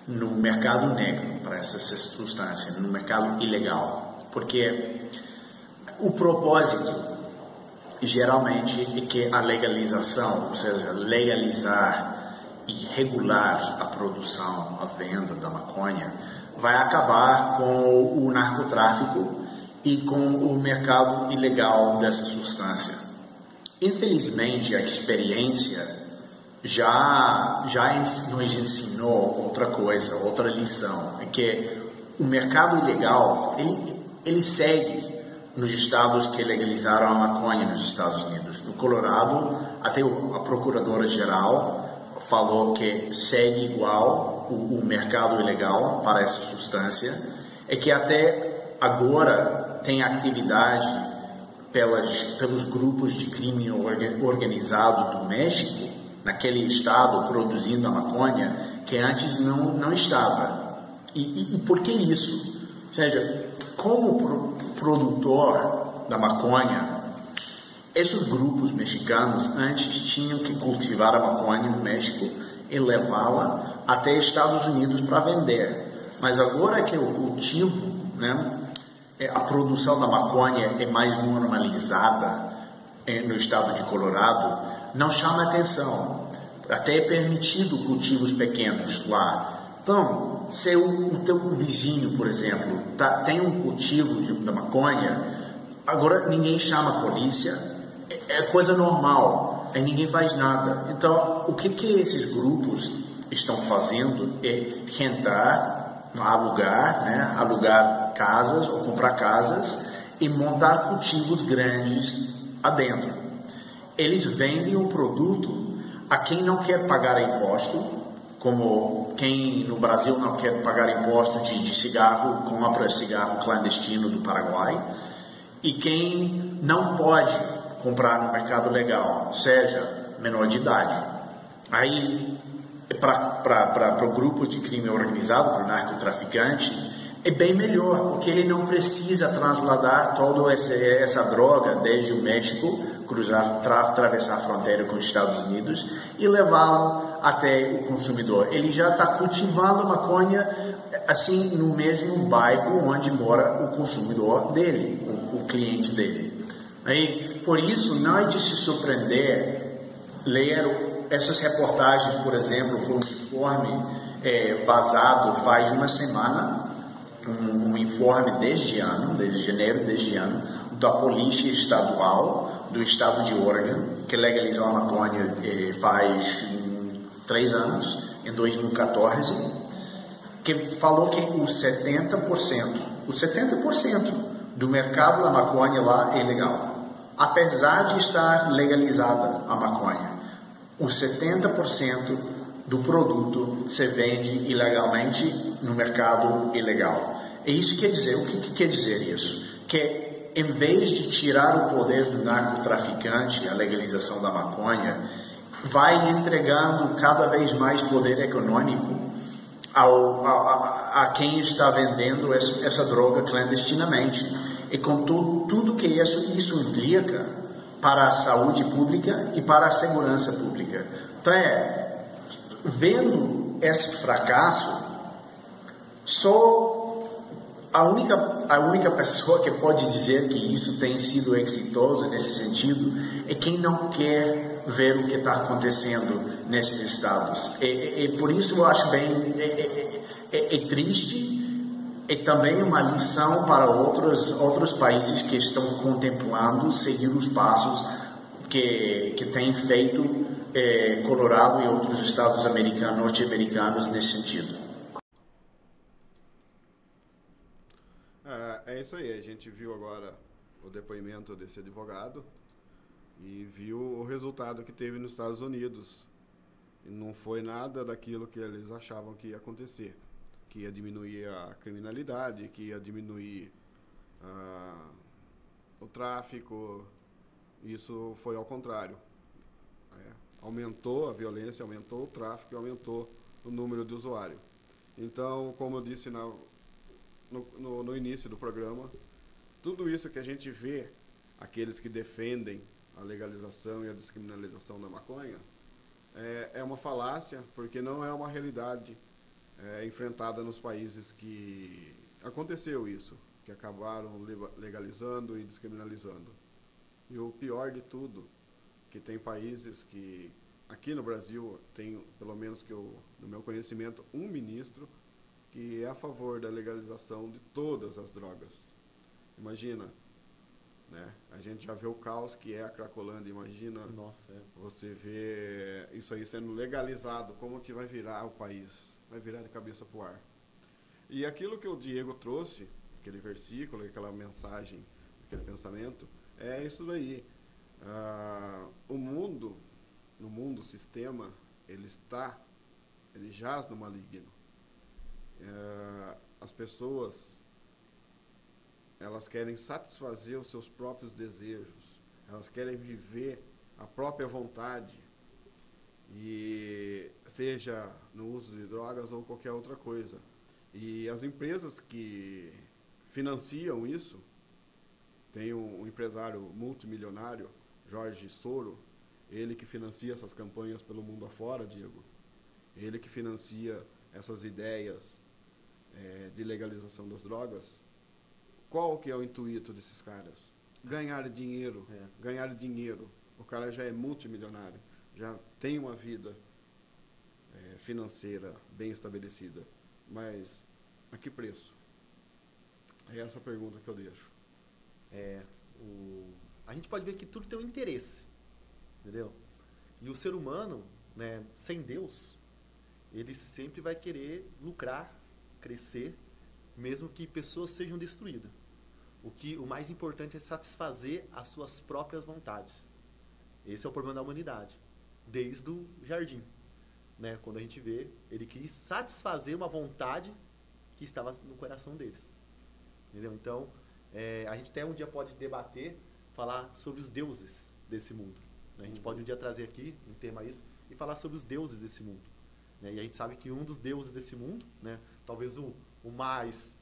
no mercado negro para essa substância, no mercado ilegal. Porque o propósito, geralmente, é que a legalização, ou seja, legalizar e regular a produção, a venda da maconha, vai acabar com o narcotráfico e com o mercado ilegal dessa substância. Infelizmente, a experiência já nos ensinou outra coisa, outra lição, é que o mercado ilegal, ele segue nos estados que legalizaram a maconha nos Estados Unidos. No Colorado, até a procuradora-geral falou que segue igual o mercado ilegal para essa substância, é que até agora tem atividade pelos grupos de crime organizado do México, naquele estado produzindo a maconha, que antes não estava. E por que isso? Ou seja, como produtor da maconha, esses grupos mexicanos antes tinham que cultivar a maconha no México e levá-la até Estados Unidos para vender. Mas agora que o cultivo, né, a produção da maconha é mais normalizada no estado de Colorado, não chama atenção. Até é permitido cultivos pequenos lá. Então, se o teu vizinho, por exemplo, tem um cultivo da maconha, agora ninguém chama a polícia, é coisa normal, aí ninguém faz nada. Então, o que esses grupos estão fazendo é rentar, alugar casas ou comprar casas e montar cultivos grandes adentro. Eles vendem o produto a quem não quer pagar imposto, como quem no Brasil não quer pagar imposto de cigarro, compra cigarro clandestino do Paraguai, e quem não pode comprar no mercado legal, seja menor de idade. Aí, para o grupo de crime organizado, para o narcotraficante, é bem melhor, porque ele não precisa trasladar toda essa droga desde o México, atravessar a fronteira com os Estados Unidos e levá-lo até o consumidor. Ele já está cultivando a maconha assim no mesmo bairro onde mora o consumidor dele, o cliente dele. Aí, por isso, não é de se surpreender ler essas reportagens, por exemplo, foi um informe vazado faz uma semana, um informe desde janeiro deste ano, da Polícia Estadual do estado de Oregon, que legalizou a maconha faz 3 anos, em 2014, que falou que o 70% do mercado da maconha lá é ilegal. Apesar de estar legalizada a maconha, o 70% do produto se vende ilegalmente no mercado ilegal. E isso quer dizer, o que quer dizer isso? Que em vez de tirar o poder do narcotraficante, a legalização da maconha, vai entregando cada vez mais poder econômico a quem está vendendo essa droga clandestinamente. E com tudo que isso implica para a saúde pública e para a segurança pública. Então, vendo esse fracasso, só a única pessoa que pode dizer que isso tem sido exitoso nesse sentido é quem não quer ver o que está acontecendo nesses estados. E por isso eu acho bem triste, e também uma lição para outros países que estão contemplando seguir os passos que tem feito Colorado e outros estados norte-americanos nesse sentido. É isso aí, a gente viu agora o depoimento desse advogado e viu o resultado que teve nos Estados Unidos. E não foi nada daquilo que eles achavam que ia acontecer, que ia diminuir a criminalidade, que ia diminuir o tráfico. Isso foi ao contrário. Aumentou a violência, aumentou o tráfico e aumentou o número de usuários. Então, como eu disse no início do programa, tudo isso que a gente vê, aqueles que defendem a legalização e a descriminalização da maconha, é uma falácia, porque não é uma realidade enfrentada nos países que aconteceu isso, que acabaram legalizando e descriminalizando. E o pior de tudo, que tem países que, aqui no Brasil, tem, pelo menos no meu conhecimento, um ministro que é a favor da legalização de todas as drogas. Imagina, né? A gente já vê o caos que é a Cracolândia, imagina. Nossa, você vê isso aí sendo legalizado, como que vai virar o país? Vai virar de cabeça pro ar. E aquilo que o Diego trouxe, aquele versículo, aquela mensagem, aquele pensamento, é isso daí. O mundo, o sistema, ele jaz no maligno. As pessoas, elas querem satisfazer os seus próprios desejos, elas querem viver a própria vontade, e seja no uso de drogas ou qualquer outra coisa. E as empresas que financiam isso, tem um empresário multimilionário, Jorge Soro, ele que financia essas campanhas pelo mundo afora, Diego. Ele que financia essas ideias de legalização das drogas. Qual que é o intuito desses caras? Ganhar dinheiro. Ganhar dinheiro. O cara já é multimilionário, já tem uma vida financeira bem estabelecida. Mas a que preço? É essa a pergunta que eu deixo. A gente pode ver que tudo tem um interesse, entendeu? E o ser humano, né, sem Deus, ele sempre vai querer lucrar, crescer, mesmo que pessoas sejam destruídas. O mais importante é satisfazer as suas próprias vontades. Esse é o problema da humanidade, desde o jardim, né? Quando a gente vê, ele quis satisfazer uma vontade que estava no coração deles, entendeu? Então, a gente até um dia pode debater, falar sobre os deuses desse mundo, né? A gente pode um dia trazer aqui um tema isso e falar sobre os deuses desse mundo, né? E a gente sabe que um dos deuses desse mundo, né, talvez o mais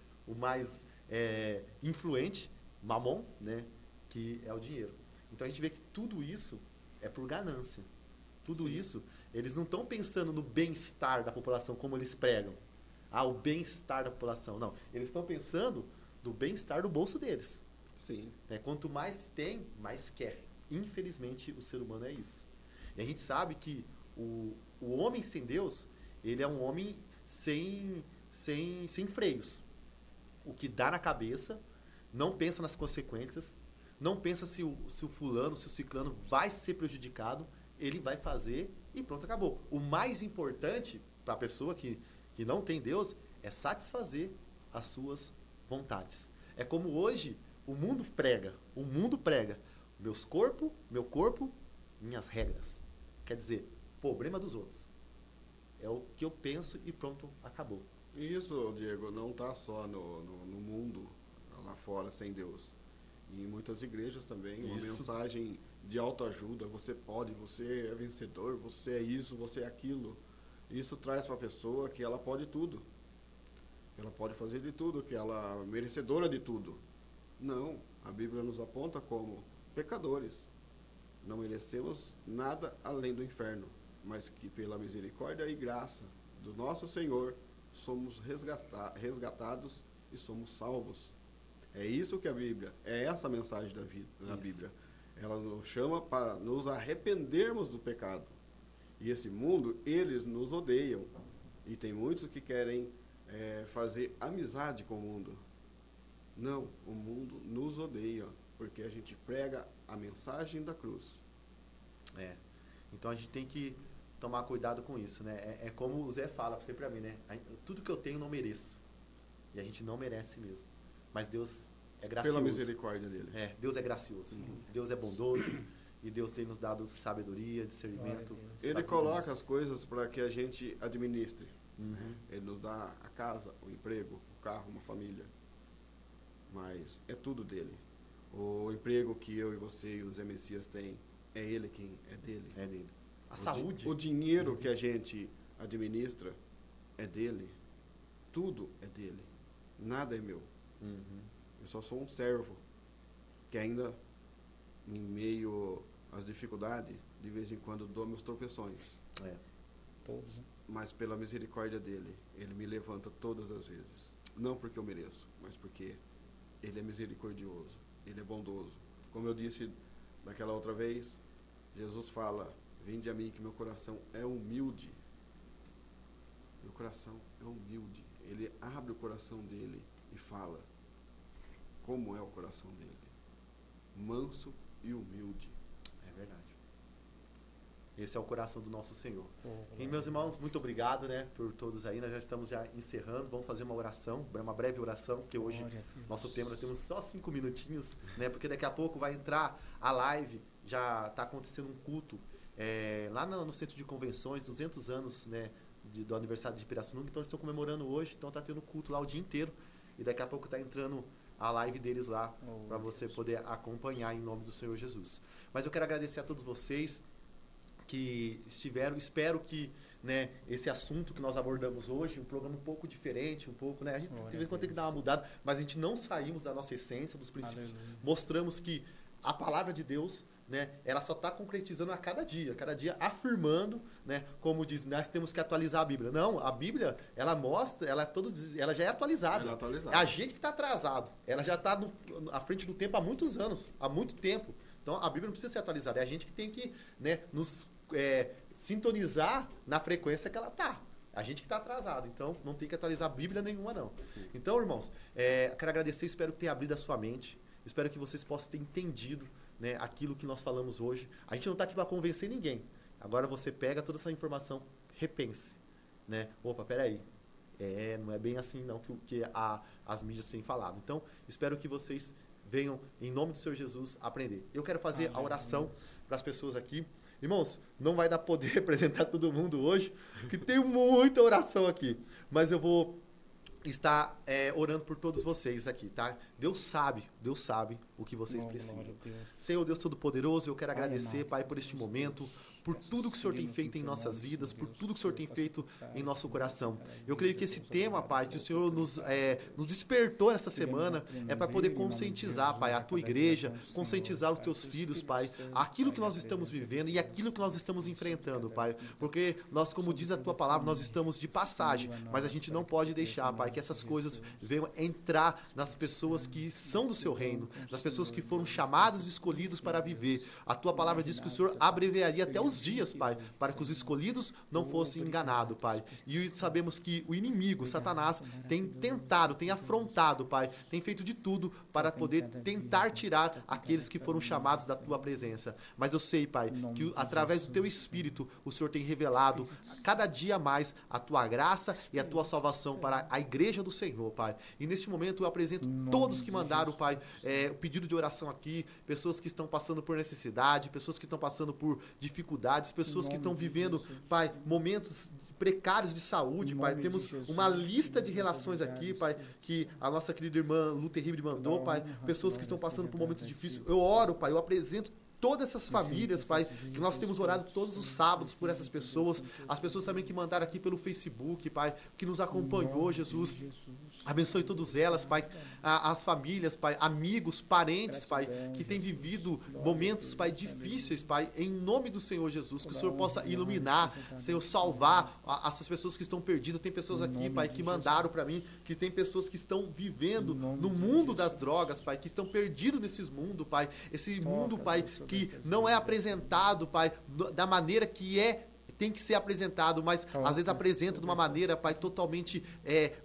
influente, Mamon, né, que é o dinheiro. Então a gente vê que tudo isso é por ganância. Tudo isso, eles não estão pensando no bem-estar da população como eles pregam. O bem-estar da população. Não, eles estão pensando do bem-estar do bolso deles. Sim. Quanto mais tem, mais quer. Infelizmente, o ser humano é isso. E a gente sabe que o homem sem Deus, ele é um homem sem freios. O que dá na cabeça, não pensa nas consequências, não pensa se o fulano, se o ciclano vai ser prejudicado, ele vai fazer e pronto, acabou. O mais importante para a pessoa que não tem Deus é satisfazer as suas vontades. É como hoje o mundo prega. Meu corpo, minhas regras. Quer dizer, problema dos outros. É o que eu penso e pronto, acabou. Isso, Diego, não está só no mundo lá fora sem Deus. E em muitas igrejas também, uma mensagem de autoajuda. Você pode, você é vencedor, você é isso, você é aquilo. Isso traz para a pessoa que ela pode tudo. Que ela pode fazer de tudo, que ela é merecedora de tudo. Não, a Bíblia nos aponta como pecadores. Não merecemos nada além do inferno, mas que pela misericórdia e graça do nosso Senhor somos resgatados e somos salvos. É isso que a Bíblia, é essa a mensagem da Bíblia. Ela nos chama para nos arrependermos do pecado. E esse mundo, eles nos odeiam. E tem muitos que querem fazer amizade com o mundo. Não, o mundo nos odeia, porque a gente prega a mensagem da cruz. Então a gente tem que tomar cuidado com isso, né? É como o Zé fala sempre pra mim, né? Tudo que eu tenho eu não mereço. E a gente não merece mesmo. Mas Deus é gracioso. Pela misericórdia dele. Deus é gracioso. Deus é bondoso. E Deus tem nos dado sabedoria, discernimento. Ele coloca as coisas para que a gente administre. Ele nos dá a casa, o emprego, o carro, uma família. Mas é tudo dele. O emprego que eu e você e o Zé Messias tem, é ele quem é dele. É dele. A saúde. O dinheiro que a gente administra é dele. Tudo é dele. Nada é meu. Eu só sou um servo que ainda, em meio às dificuldades, de vez em quando dou meus tropeções. Todos, né? Mas pela misericórdia dele, ele me levanta todas as vezes. Não porque eu mereço, mas porque ele é misericordioso, ele é bondoso. Como eu disse daquela outra vez, Jesus fala: vinde a mim que meu coração é humilde. Meu coração é humilde. Ele abre o coração dele e fala como é o coração dele. Manso e humilde. É verdade. Esse é o coração do nosso Senhor. E, meus irmãos, muito obrigado, né, por todos aí. Nós já estamos encerrando. Vamos fazer uma oração, uma breve oração, porque hoje nosso tema nós temos só 5 minutinhos, né, porque daqui a pouco vai entrar a live. Já está acontecendo um culto lá no centro de convenções, 200 anos, né, do aniversário de Pirassununga. Então eles estão comemorando hoje, então está tendo culto lá o dia inteiro. E daqui a pouco está entrando a live deles lá para você poder acompanhar em nome do Senhor Jesus. Mas eu quero agradecer a todos vocês que estiveram. Espero que, né, esse assunto que nós abordamos hoje, um programa um pouco diferente, um pouco, né, a gente de vez em quando tem que dar uma mudada, mas a gente não saímos da nossa essência, dos princípios. Aleluia. Mostramos que a palavra de Deus, né, ela só está concretizando a cada dia afirmando, né, como diz, nós temos que atualizar a Bíblia. Não, a Bíblia, ela mostra, ela já é atualizada. É a gente que está atrasado. Ela já está à frente do tempo há muitos anos, há muito tempo. Então, a Bíblia não precisa ser atualizada. É a gente que tem que, né, nos sintonizar na frequência que ela está. A gente que está atrasado. Então, não tem que atualizar a Bíblia nenhuma, não. Então, irmãos, quero agradecer. Espero que tenha abrido a sua mente. Espero que vocês possam ter entendido, né, aquilo que nós falamos hoje. A gente não está aqui para convencer ninguém. Agora você pega toda essa informação, repense. Né? Opa, peraí. Não é bem assim não que as mídias têm falado. Então, espero que vocês venham, em nome do Senhor Jesus, aprender. Eu quero fazer a oração para as pessoas aqui. Irmãos, não vai dar poder representar todo mundo hoje, que tem muita oração aqui. Mas eu vou estar orando por todos vocês aqui, tá? Deus sabe o que vocês precisam. Senhor Deus Todo-Poderoso, eu quero agradecer, Pai, por este momento, por tudo que o Senhor tem feito em nossas vidas, por tudo que o Senhor tem feito em nosso coração. Eu creio que esse tema, Pai, que o Senhor nos despertou nessa semana, é para poder conscientizar, Pai, a Tua igreja, conscientizar os Teus filhos, Pai, aquilo que nós estamos vivendo e aquilo que nós estamos enfrentando, Pai. Porque nós, como diz a Tua palavra, nós estamos de passagem, mas a gente não pode deixar, Pai, que essas coisas venham entrar nas pessoas que são do Seu reino, nas pessoas que foram chamadas e escolhidos para viver. A Tua palavra diz que o Senhor abreviaria até os dias, Pai, para que os escolhidos não fossem enganados, Pai. E sabemos que o inimigo, Satanás, tem tentado, tem afrontado, Pai, tem feito de tudo para poder tentar tirar aqueles que foram chamados da Tua presença. Mas eu sei, Pai, que através do Teu Espírito, o Senhor tem revelado cada dia mais a Tua graça e a Tua salvação para a igreja do Senhor, Pai. E neste momento eu apresento todos que mandaram, Pai, o pedido de oração aqui, pessoas que estão passando por necessidade, pessoas que estão passando por dificuldades, pessoas que estão vivendo, Pai, momentos precários de saúde, Pai. Temos uma lista de relações aqui, Pai, que a nossa querida irmã Lu Terrible mandou, Pai. Pessoas que estão passando por momentos difíceis. Eu oro, Pai, eu apresento todas essas famílias, Pai, que nós temos orado todos os sábados por essas pessoas, as pessoas também que mandaram aqui pelo Facebook, Pai, que nos acompanhou, Jesus. Abençoe todas elas, Pai, as famílias, Pai, amigos, parentes, Pai, que têm vivido momentos, Pai, difíceis, Pai, em nome do Senhor Jesus, que o Senhor possa iluminar, Senhor, salvar essas pessoas que estão perdidas. Tem pessoas aqui, Pai, que mandaram para mim, que tem pessoas que estão vivendo no mundo das drogas, Pai, que estão perdidos nesses mundos, Pai, esse mundo, Pai, que não é apresentado, Pai, da maneira que tem que ser apresentado, mas às vezes apresenta de uma maneira, Pai, totalmente,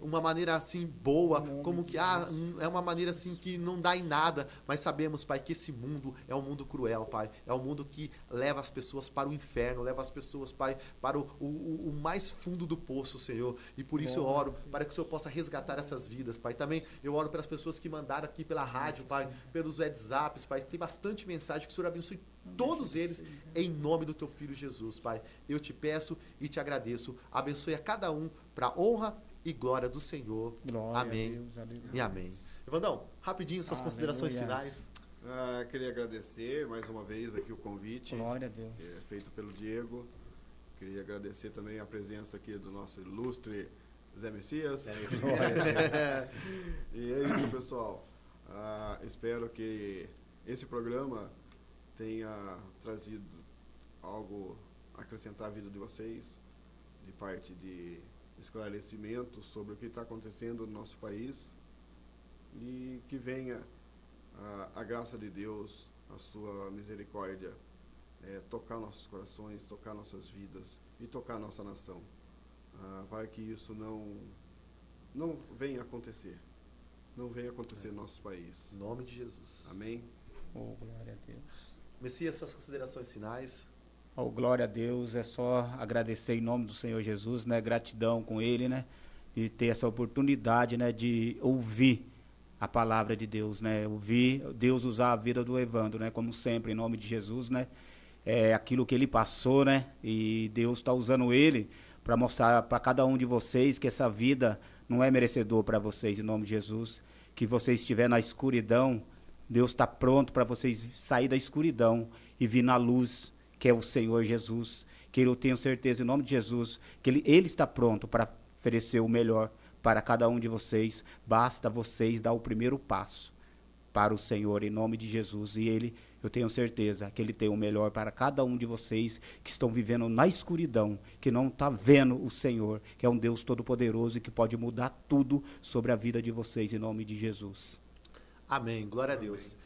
uma maneira assim boa, como que, é uma maneira assim que não dá em nada, mas sabemos, Pai, que esse mundo é um mundo cruel, Pai, é um mundo que leva as pessoas para o inferno, leva as pessoas, Pai, para o mais fundo do poço, Senhor, e por isso eu oro, para que o Senhor possa resgatar essas vidas, Pai. Também eu oro pelas pessoas que mandaram aqui pela rádio, Pai, pelos WhatsApps, Pai, tem bastante mensagem, que o Senhor abençoe todos eles, em nome do Teu Filho Jesus, Pai. Eu te peço e te agradeço, abençoe a cada um, para a honra e glória do Senhor. Glória amém a Deus, e amém. Evandão, rapidinho, suas considerações finais. Queria agradecer mais uma vez aqui o convite. Glória a Deus. Feito pelo Diego. Queria agradecer também a presença aqui do nosso ilustre Zé Messias. E é isso, pessoal. Espero que esse programa tenha trazido algo a acrescentar à vida de vocês, de parte de esclarecimento sobre o que está acontecendo no nosso país, e que venha a graça de Deus, a sua misericórdia, tocar nossos corações, tocar nossas vidas e tocar nossa nação, para que isso não venha acontecer. Não venha acontecer no nosso país. Em nome de Jesus. Amém? Oh, glória a Deus. Messias, suas considerações finais. Oh, glória a Deus, é só agradecer em nome do Senhor Jesus, né? Gratidão com Ele, né? De ter essa oportunidade, né? De ouvir a palavra de Deus, né? Ouvir Deus usar a vida do Evandro, né? Como sempre, em nome de Jesus, né? É aquilo que ele passou, né? E Deus está usando ele para mostrar para cada um de vocês que essa vida não é merecedor para vocês, em nome de Jesus. Que vocês estiverem na escuridão, Deus está pronto para vocês sair da escuridão e vir na luz, que é o Senhor Jesus. Que eu tenho certeza, em nome de Jesus, que Ele está pronto para oferecer o melhor para cada um de vocês. Basta vocês dar o primeiro passo para o Senhor, em nome de Jesus. E Ele, eu tenho certeza que Ele tem o melhor para cada um de vocês que estão vivendo na escuridão, que não está vendo o Senhor, que é um Deus todo-poderoso e que pode mudar tudo sobre a vida de vocês, em nome de Jesus. Amém. Glória a Deus.